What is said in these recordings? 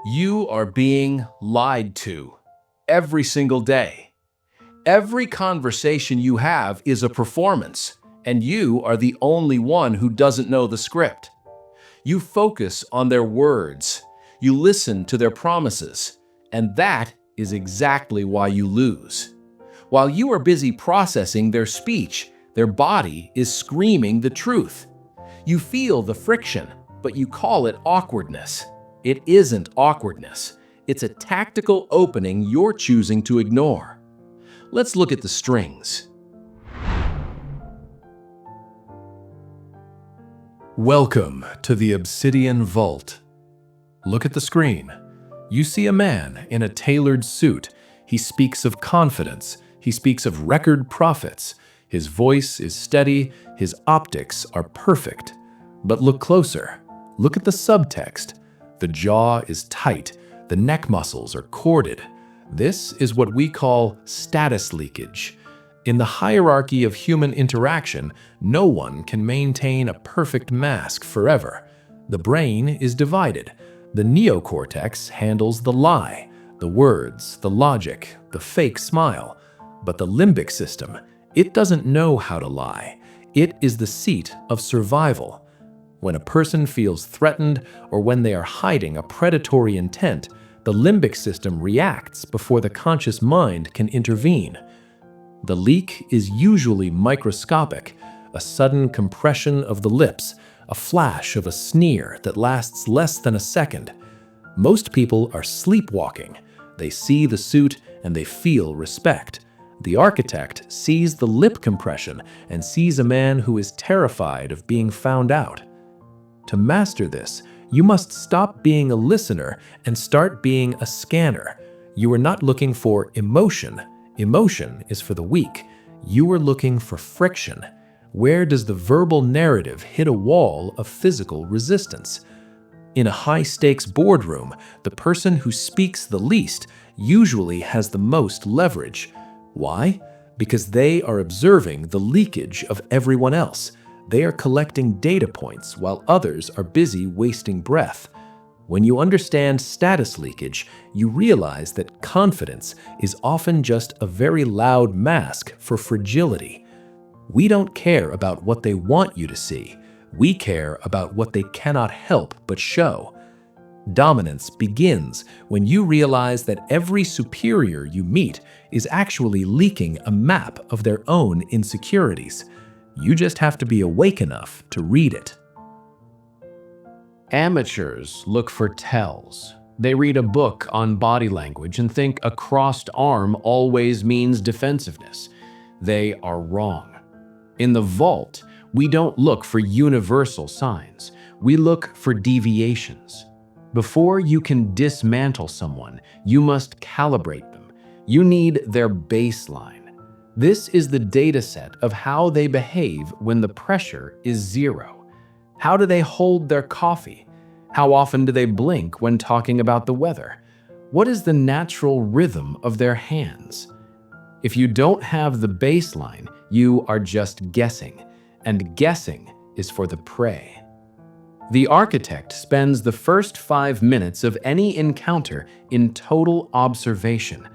You are being lied to every single day. Every conversation you have is a performance, and you are the only one who doesn't know the script. You focus on their words, you listen to their promises, and that is exactly why you lose. While you are busy processing their speech, their body is screaming the truth. You feel the friction, but you call it awkwardness. It isn't awkwardness. It's a tactical opening you're choosing to ignore. Let's look at the strings. Welcome to the Obsidian Vault. Look at the screen. You see a man in a tailored suit. He speaks of confidence. He speaks of record profits. His voice is steady. His optics are perfect. But look closer. Look at the subtext. The jaw is tight. The neck muscles are corded. This is what we call status leakage. In the hierarchy of human interaction, no one can maintain a perfect mask forever. The brain is divided. The neocortex handles the lie, the words, the logic, the fake smile. But the limbic system, it doesn't know how to lie. It is the seat of survival. When a person feels threatened or when they are hiding a predatory intent, the limbic system reacts before the conscious mind can intervene. The leak is usually microscopic, a sudden compression of the lips, a flash of a sneer that lasts less than a second. Most people are sleepwalking. They see the suit and they feel respect. The architect sees the lip compression and sees a man who is terrified of being found out. To master this, you must stop being a listener and start being a scanner. You are not looking for emotion. Emotion is for the weak. You are looking for friction. Where does the verbal narrative hit a wall of physical resistance? In a high-stakes boardroom, the person who speaks the least usually has the most leverage. Why? Because they are observing the leakage of everyone else. They are collecting data points while others are busy wasting breath. When you understand status leakage, you realize that confidence is often just a very loud mask for fragility. We don't care about what they want you to see. We care about what they cannot help but show. Dominance begins when you realize that every superior you meet is actually leaking a map of their own insecurities. You just have to be awake enough to read it. Amateurs look for tells. They read a book on body language and think a crossed arm always means defensiveness. They are wrong. In the vault, we don't look for universal signs. We look for deviations. Before you can dismantle someone, you must calibrate them. You need their baseline. This is the data set of how they behave when the pressure is zero. How do they hold their coffee? How often do they blink when talking about the weather? What is the natural rhythm of their hands? If you don't have the baseline, you are just guessing, and guessing is for the prey. The architect spends the first 5 minutes of any encounter in total observation.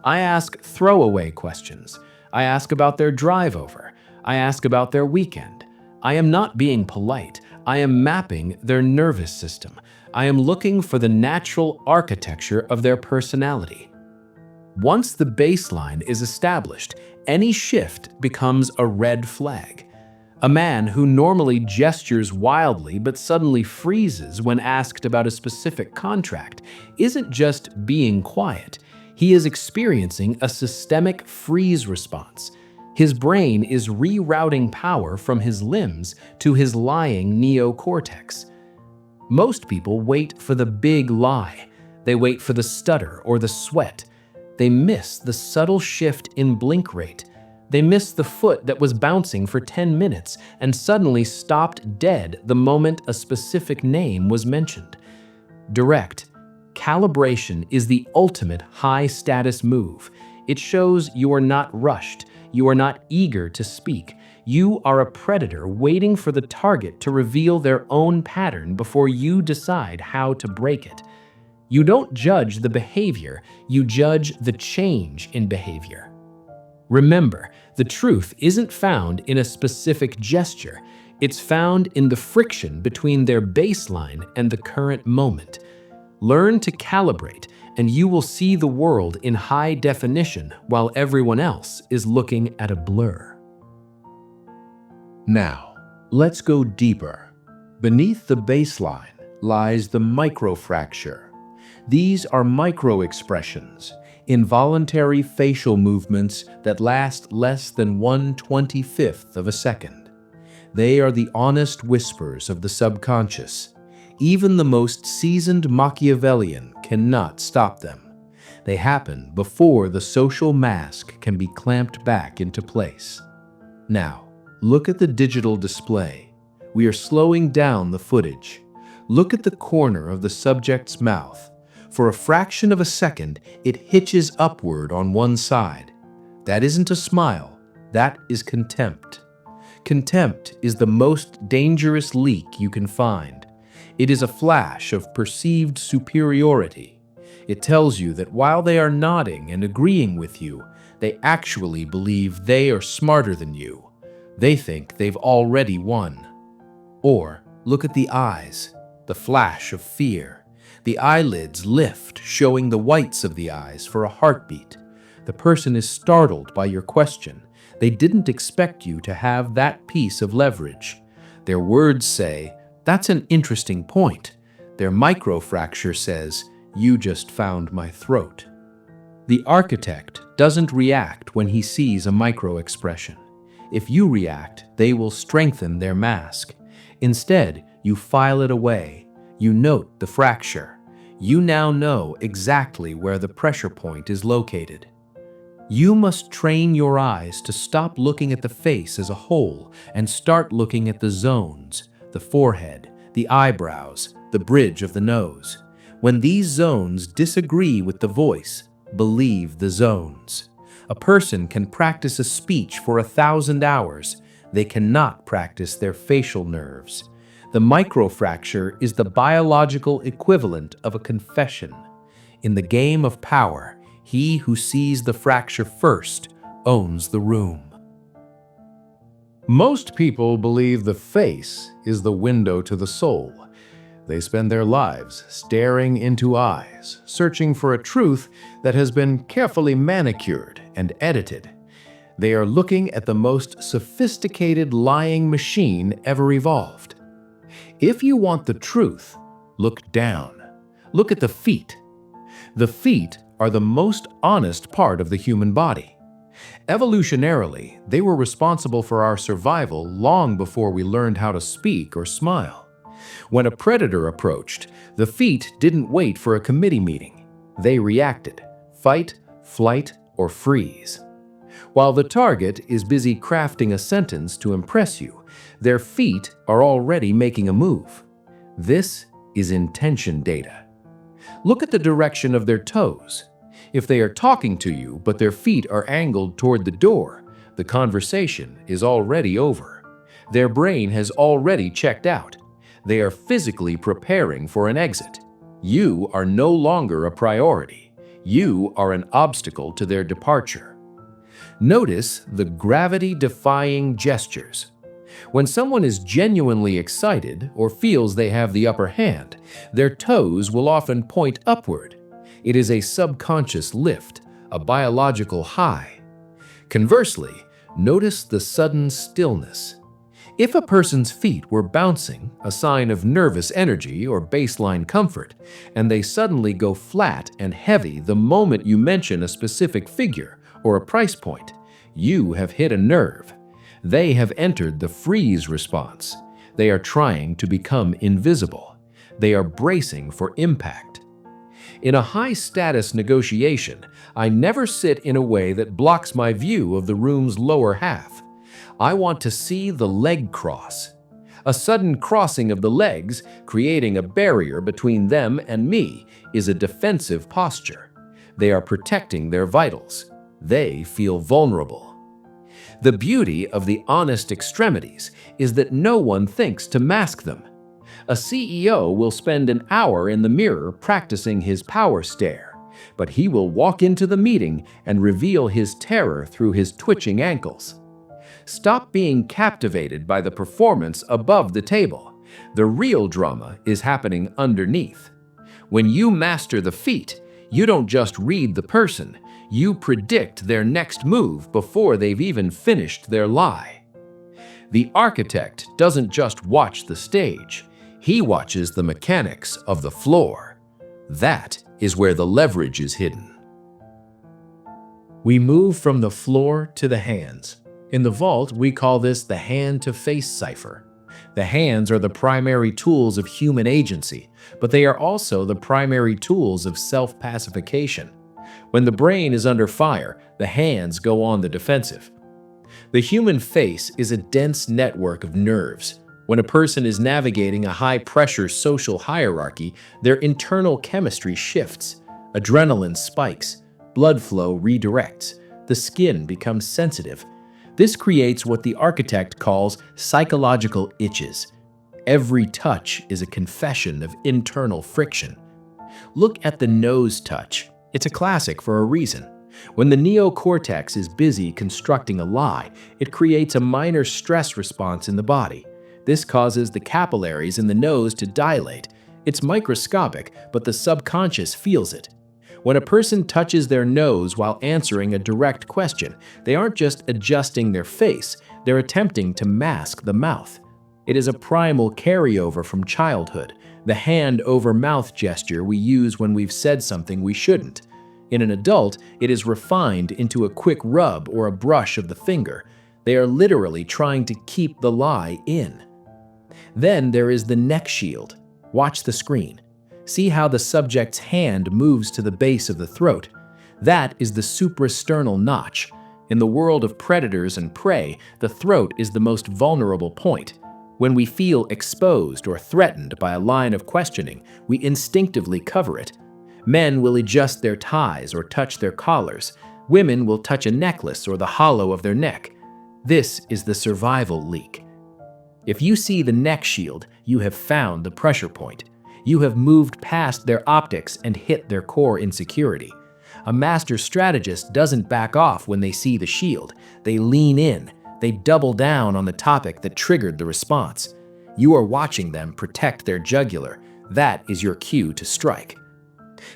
I ask throwaway questions. I ask about their drive over. I ask about their weekend. I am not being polite. I am mapping their nervous system. I am looking for the natural architecture of their personality. Once the baseline is established, any shift becomes a red flag. A man who normally gestures wildly but suddenly freezes when asked about a specific contract isn't just being quiet. He is experiencing a systemic freeze response. His brain is rerouting power from his limbs to his lying neocortex. Most people wait for the big lie. They wait for the stutter or the sweat. They miss the subtle shift in blink rate. They miss the foot that was bouncing for 10 minutes and suddenly stopped dead the moment a specific name was mentioned. Direct. Calibration is the ultimate high-status move. It shows you are not rushed. You are not eager to speak. You are a predator waiting for the target to reveal their own pattern before you decide how to break it. You don't judge the behavior, you judge the change in behavior. Remember, the truth isn't found in a specific gesture. It's found in the friction between their baseline and the current moment. Learn to calibrate, and you will see the world in high definition while everyone else is looking at a blur. Now, let's go deeper. Beneath the baseline lies the microfracture. These are micro-expressions, involuntary facial movements that last less than 1/25th of a second. They are the honest whispers of the subconscious. Even the most seasoned Machiavellian cannot stop them. They happen before the social mask can be clamped back into place. Now, look at the digital display. We are slowing down the footage. Look at the corner of the subject's mouth. For a fraction of a second, it hitches upward on one side. That isn't a smile, that is contempt. Contempt is the most dangerous leak you can find. It is a flash of perceived superiority. It tells you that while they are nodding and agreeing with you, they actually believe they are smarter than you. They think they've already won. Or look at the eyes, the flash of fear. The eyelids lift, showing the whites of the eyes for a heartbeat. The person is startled by your question. They didn't expect you to have that piece of leverage. Their words say, "That's an interesting point." Their microfracture says, "You just found my throat." The architect doesn't react when he sees a micro-expression. If you react, they will strengthen their mask. Instead, you file it away. You note the fracture. You now know exactly where the pressure point is located. You must train your eyes to stop looking at the face as a whole and start looking at the zones, the forehead, the eyebrows, the bridge of the nose. When these zones disagree with the voice, believe the zones. A person can practice a speech for 1,000 hours. They cannot practice their facial nerves. The microfracture is the biological equivalent of a confession. In the game of power, he who sees the fracture first owns the room. Most people believe the face is the window to the soul. They spend their lives staring into eyes, searching for a truth that has been carefully manicured and edited. They are looking at the most sophisticated lying machine ever evolved. If you want the truth, look down. Look at the feet. The feet are the most honest part of the human body. Evolutionarily, they were responsible for our survival long before we learned how to speak or smile. When a predator approached, the feet didn't wait for a committee meeting. They reacted: fight, flight, or freeze. While the target is busy crafting a sentence to impress you, their feet are already making a move. This is intention data. Look at the direction of their toes. If they are talking to you but their feet are angled toward the door, the conversation is already over. Their brain has already checked out. They are physically preparing for an exit. You are no longer a priority. You are an obstacle to their departure. Notice the gravity-defying gestures. When someone is genuinely excited or feels they have the upper hand, their toes will often point upward. It is a subconscious lift, a biological high. Conversely, notice the sudden stillness. If a person's feet were bouncing, a sign of nervous energy or baseline comfort, and they suddenly go flat and heavy the moment you mention a specific figure or a price point, you have hit a nerve. They have entered the freeze response. They are trying to become invisible. They are bracing for impact. In a high-status negotiation, I never sit in a way that blocks my view of the room's lower half. I want to see the leg cross. A sudden crossing of the legs, creating a barrier between them and me, is a defensive posture. They are protecting their vitals. They feel vulnerable. The beauty of the honest extremities is that no one thinks to mask them. A CEO will spend an hour in the mirror practicing his power stare, but he will walk into the meeting and reveal his terror through his twitching ankles. Stop being captivated by the performance above the table. The real drama is happening underneath. When you master the feat, you don't just read the person, you predict their next move before they've even finished their lie. The architect doesn't just watch the stage, he watches the mechanics of the floor. That is where the leverage is hidden. We move from the floor to the hands. In the vault, we call this the hand-to-face cipher. The hands are the primary tools of human agency, but they are also the primary tools of self-pacification. When the brain is under fire, the hands go on the defensive. The human face is a dense network of nerves. When a person is navigating a high-pressure social hierarchy, their internal chemistry shifts. Adrenaline spikes, blood flow redirects, the skin becomes sensitive. This creates what the architect calls psychological itches. Every touch is a confession of internal friction. Look at the nose touch. It's a classic for a reason. When the neocortex is busy constructing a lie, it creates a minor stress response in the body. This causes the capillaries in the nose to dilate. It's microscopic, but the subconscious feels it. When a person touches their nose while answering a direct question, they aren't just adjusting their face, they're attempting to mask the mouth. It is a primal carryover from childhood, the hand-over-mouth gesture we use when we've said something we shouldn't. In an adult, it is refined into a quick rub or a brush of the finger. They are literally trying to keep the lie in. Then there is the neck shield. Watch the screen. See how the subject's hand moves to the base of the throat. That is the suprasternal notch. In the world of predators and prey, the throat is the most vulnerable point. When we feel exposed or threatened by a line of questioning, we instinctively cover it. Men will adjust their ties or touch their collars. Women will touch a necklace or the hollow of their neck. This is the survival leak. If you see the neck shield, you have found the pressure point. You have moved past their optics and hit their core insecurity. A master strategist doesn't back off when they see the shield. They lean in. They double down on the topic that triggered the response. You are watching them protect their jugular. That is your cue to strike.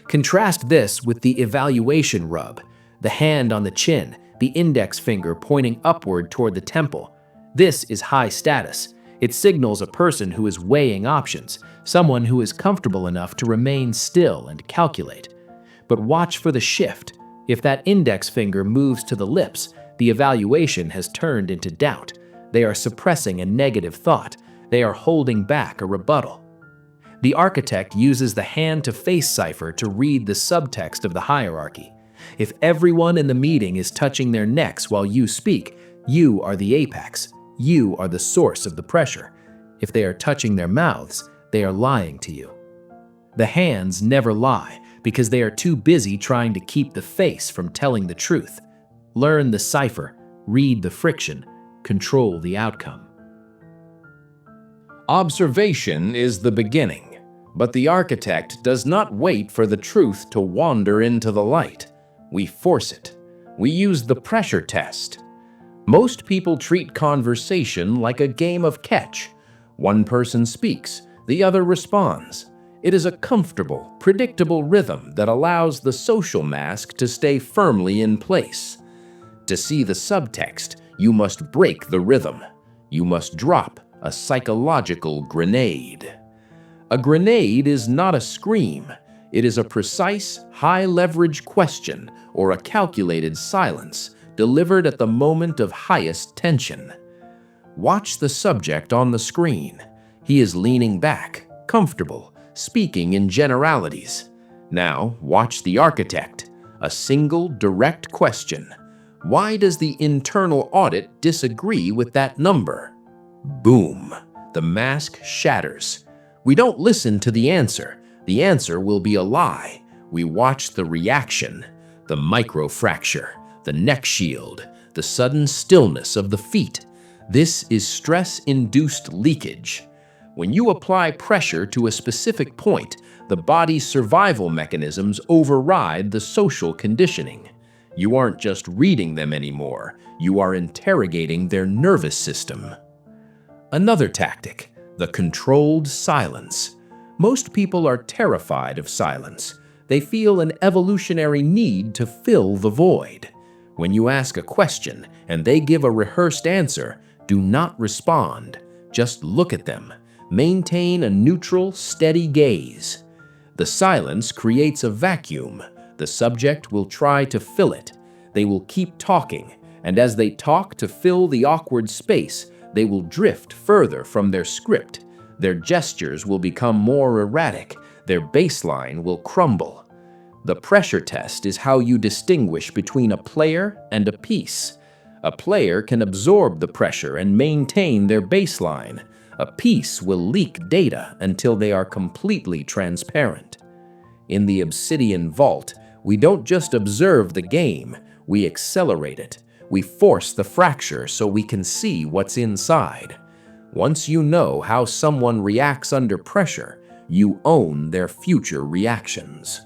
Contrast this with the evaluation rub, the hand on the chin, the index finger pointing upward toward the temple. This is high status. It signals a person who is weighing options, someone who is comfortable enough to remain still and calculate. But watch for the shift. If that index finger moves to the lips, the evaluation has turned into doubt. They are suppressing a negative thought. They are holding back a rebuttal. The architect uses the hand-to-face cipher to read the subtext of the hierarchy. If everyone in the meeting is touching their necks while you speak, you are the apex. You are the source of the pressure. If they are touching their mouths, they are lying to you. The hands never lie because they are too busy trying to keep the face from telling the truth. Learn the cipher, read the friction, control the outcome. Observation is the beginning, but the architect does not wait for the truth to wander into the light. We force it. We use the pressure test. Most people treat conversation like a game of catch. One person speaks, the other responds. It is a comfortable, predictable rhythm that allows the social mask to stay firmly in place. To see the subtext, you must break the rhythm. You must drop a psychological grenade. A grenade is not a scream. It is a precise, high-leverage question or a calculated silence delivered at the moment of highest tension. Watch the subject on the screen. He is leaning back, comfortable, speaking in generalities. Now watch the architect. A single, direct question. Why does the internal audit disagree with that number? Boom! The mask shatters. We don't listen to the answer. The answer will be a lie. We watch the reaction, the microfracture, the neck shield, the sudden stillness of the feet. This is stress-induced leakage. When you apply pressure to a specific point, the body's survival mechanisms override the social conditioning. You aren't just reading them anymore, you are interrogating their nervous system. Another tactic, the controlled silence. Most people are terrified of silence. They feel an evolutionary need to fill the void. When you ask a question and they give a rehearsed answer, do not respond. Just look at them. Maintain a neutral, steady gaze. The silence creates a vacuum. The subject will try to fill it. They will keep talking, and as they talk to fill the awkward space, they will drift further from their script. Their gestures will become more erratic. Their baseline will crumble. The pressure test is how you distinguish between a player and a piece. A player can absorb the pressure and maintain their baseline. A piece will leak data until they are completely transparent. In the Obsidian Vault, we don't just observe the game, we accelerate it. We force the fracture so we can see what's inside. Once you know how someone reacts under pressure, you own their future reactions.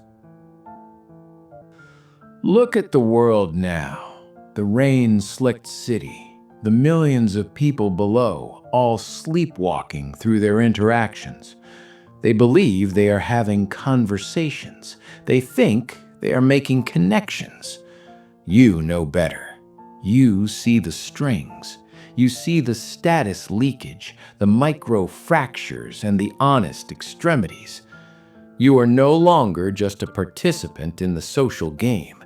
Look at the world now. The rain-slicked city, the millions of people below, all sleepwalking through their interactions. They believe they are having conversations. They think they are making connections. You know better. You see the strings. You see the status leakage, the micro fractures, and the honest extremities. You are no longer just a participant in the social game.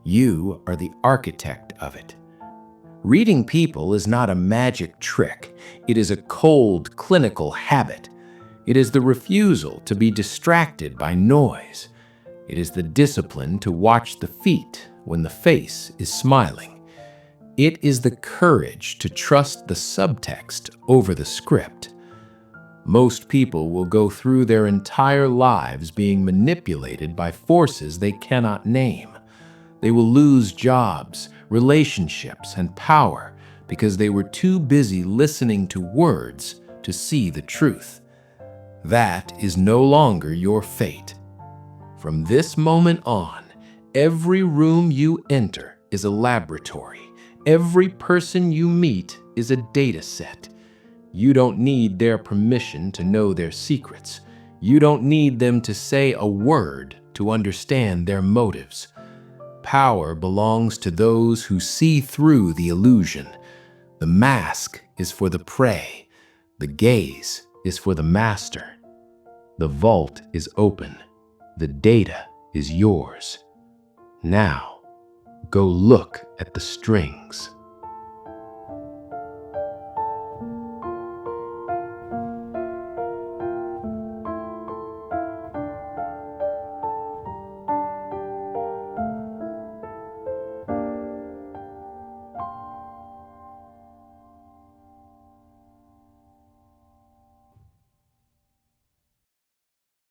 You are the architect of it. Reading people is not a magic trick. It is a cold, clinical habit. It is the refusal to be distracted by noise. It is the discipline to watch the feet when the face is smiling. It is the courage to trust the subtext over the script. Most people will go through their entire lives being manipulated by forces they cannot name. They will lose jobs, relationships, and power because they were too busy listening to words to see the truth. That is no longer your fate. From this moment on, every room you enter is a laboratory. Every person you meet is a data set. You don't need their permission to know their secrets. You don't need them to say a word to understand their motives. Power belongs to those who see through the illusion. The mask is for the prey. The gaze is for the master. The vault is open. The data is yours. Now, go look at the strings.